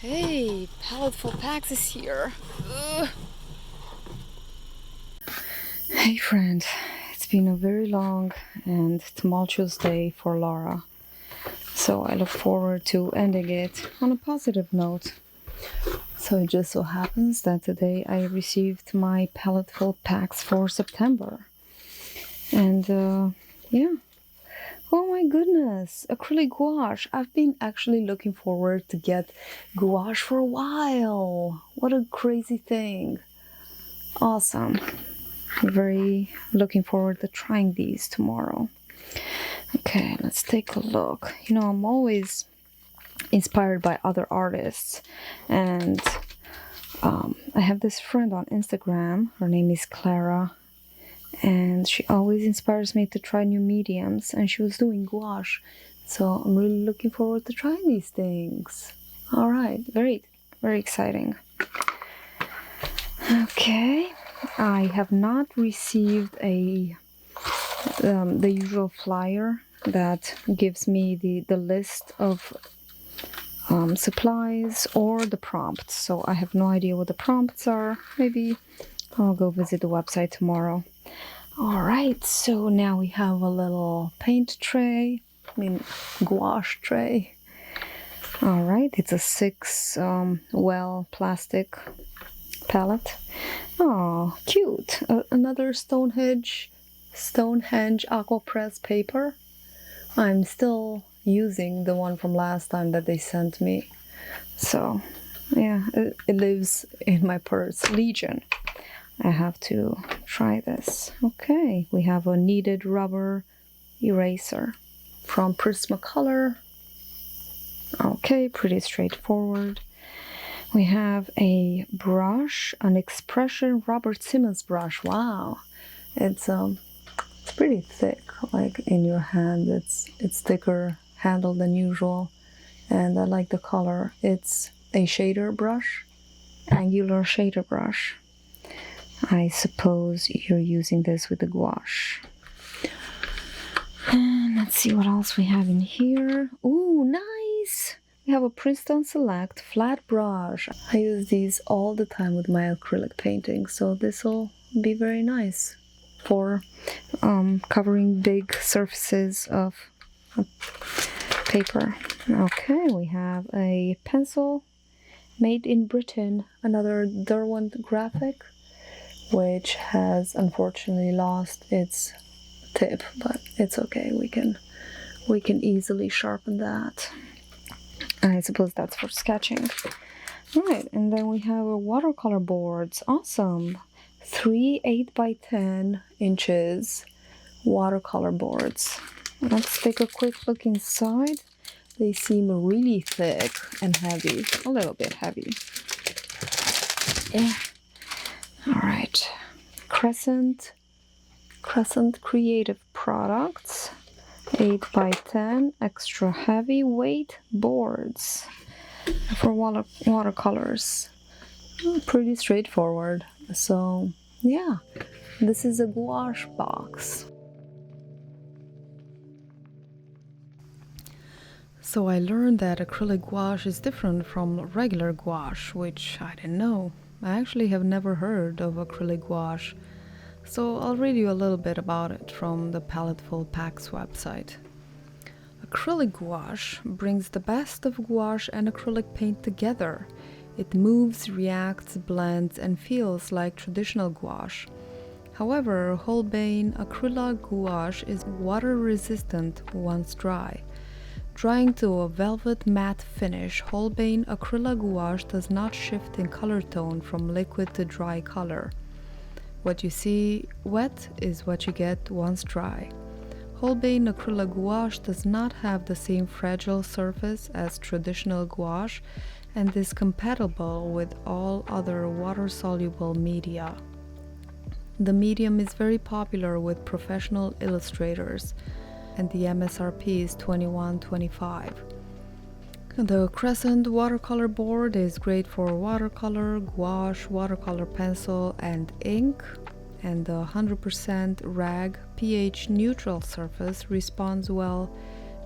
Hey, Paletteful Packs is here. Ugh. Hey friend, it's been a very long and tumultuous day for Laura. So I look forward to ending it on a positive note. So it just so happens that today I received my Paletteful Packs for September. And yeah. Oh my goodness, acrylic gouache. I've been actually looking forward to get gouache for a while. What a crazy thing. Awesome. I'm very looking forward to trying these tomorrow. Okay, let's take a look. You know, I'm always inspired by other artists, and I have this friend on Instagram. Her name is Clara, and she always inspires me to try new mediums, and she was doing gouache, so I'm really looking forward to trying these things. All right, very exciting. Okay, I have not received the usual flyer that gives me the list of supplies or the prompts, so I have no idea what the prompts are. Maybe I'll go visit the website tomorrow. Alright, so now we have a little paint tray, gouache tray. Alright, it's a 6 well plastic palette. Oh, cute. Another Stonehenge Aquapress paper. I'm still using the one from last time that they sent me. So, yeah, it lives in my purse. Legion. I have to try this. Okay, we have a kneaded rubber eraser from Prismacolor. Okay, pretty straightforward. We have a brush, an Expression Robert Simmons brush. Wow, it's pretty thick. Like in your hand, it's thicker handle than usual, and I like the color. It's a shader brush, angular shader brush. I suppose you're using this with the gouache. And let's see what else we have in here. Ooh, nice! We have a Princeton Select flat brush. I use these all the time with my acrylic painting, so this will be very nice for covering big surfaces of paper. Okay, we have a pencil made in Britain, another Derwent graphic, which has unfortunately lost its tip, but it's okay. We can easily sharpen that. I suppose that's for sketching. Right, and then we have watercolor boards. Awesome. 3 8 by 10 inches watercolor boards. Let's take a quick look inside. They seem really thick and heavy, a little bit heavy. Yeah. All right, Crescent Creative Products, 8 by 10 extra heavyweight boards for watercolors. Pretty straightforward. So yeah, this is a gouache box. So I learned that acrylic gouache is different from regular gouache, which I didn't know. I actually have never heard of acrylic gouache, so I'll read you a little bit about it from the Paletteful Packs website. Acrylic gouache brings the best of gouache and acrylic paint together. It moves, reacts, blends, and feels like traditional gouache. However, Holbein acrylic gouache is water resistant once dry. Drying to a velvet matte finish, Holbein acrylic gouache does not shift in color tone from liquid to dry color. What you see wet is what you get once dry. Holbein acrylic gouache does not have the same fragile surface as traditional gouache and is compatible with all other water-soluble media. The medium is very popular with professional illustrators, and the MSRP is $21.25. The Crescent watercolor board is great for watercolor, gouache, watercolor pencil, and ink, and the 100% rag pH neutral surface responds well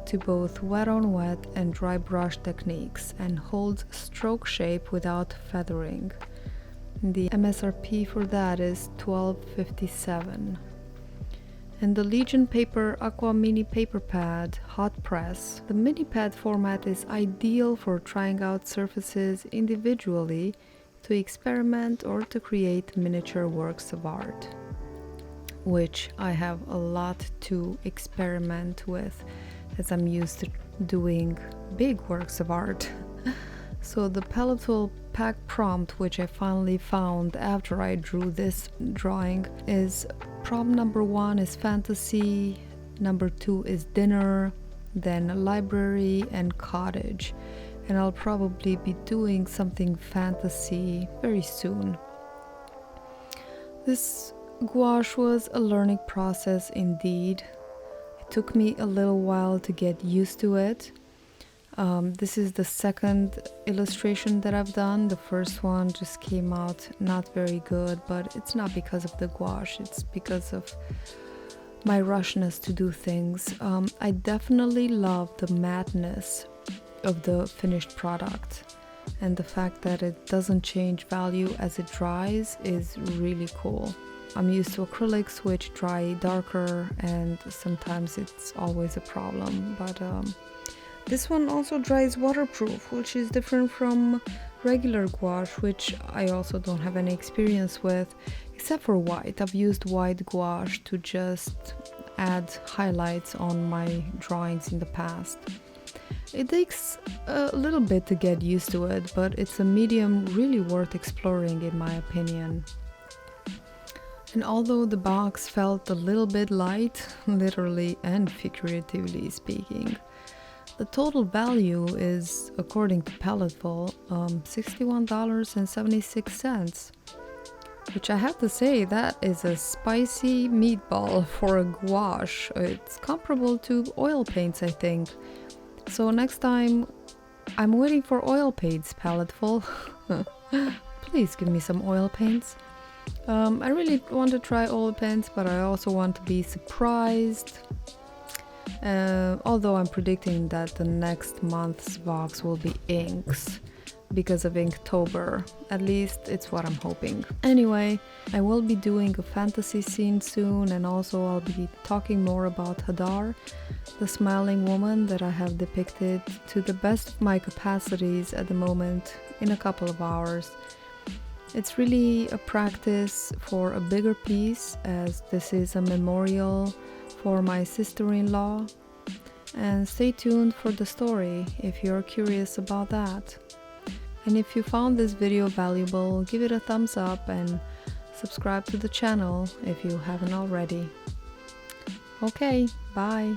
to both wet on wet and dry brush techniques and holds stroke shape without feathering. The MSRP for that is $12.57. And the Legion Paper Aqua Mini Paper Pad Hot Press. The mini pad format is ideal for trying out surfaces individually to experiment or to create miniature works of art, which I have a lot to experiment with as I'm used to doing big works of art. So the Paletteful pack prompt, which I finally found after I drew this drawing, is prompt number 1 is fantasy, number 2 is dinner, then library and cottage. And I'll probably be doing something fantasy very soon. This gouache was a learning process indeed. It took me a little while to get used to it. This is the second illustration that I've done. The first one just came out not very good, but it's not because of the gouache, it's because of my rushness to do things. I definitely love the madness of the finished product, and the fact that it doesn't change value as it dries is really cool. I'm used to acrylics which dry darker, and sometimes it's always a problem, but this one also dries waterproof, which is different from regular gouache, which I also don't have any experience with, except for white. I've used white gouache to just add highlights on my drawings in the past. It takes a little bit to get used to it, but it's a medium really worth exploring in my opinion. And although the box felt a little bit light, literally and figuratively speaking, the total value is, according to Paletteful, $61.76, which I have to say, that is a spicy meatball for a gouache. It's comparable to oil paints, I think. So next time, I'm waiting for oil paints, Paletteful. Please give me some oil paints. I really want to try oil paints, but I also want to be surprised. Although I'm predicting that the next month's box will be inks because of Inktober. At least it's what I'm hoping. Anyway, I will be doing a fantasy scene soon, and also I'll be talking more about Hadar, the smiling woman that I have depicted to the best of my capacities at the moment in a couple of hours. It's really a practice for a bigger piece, as this is a memorial for my sister-in-law, and stay tuned for the story if you're curious about that. And if you found this video valuable, give it a thumbs up and subscribe to the channel if you haven't already. Okay, bye!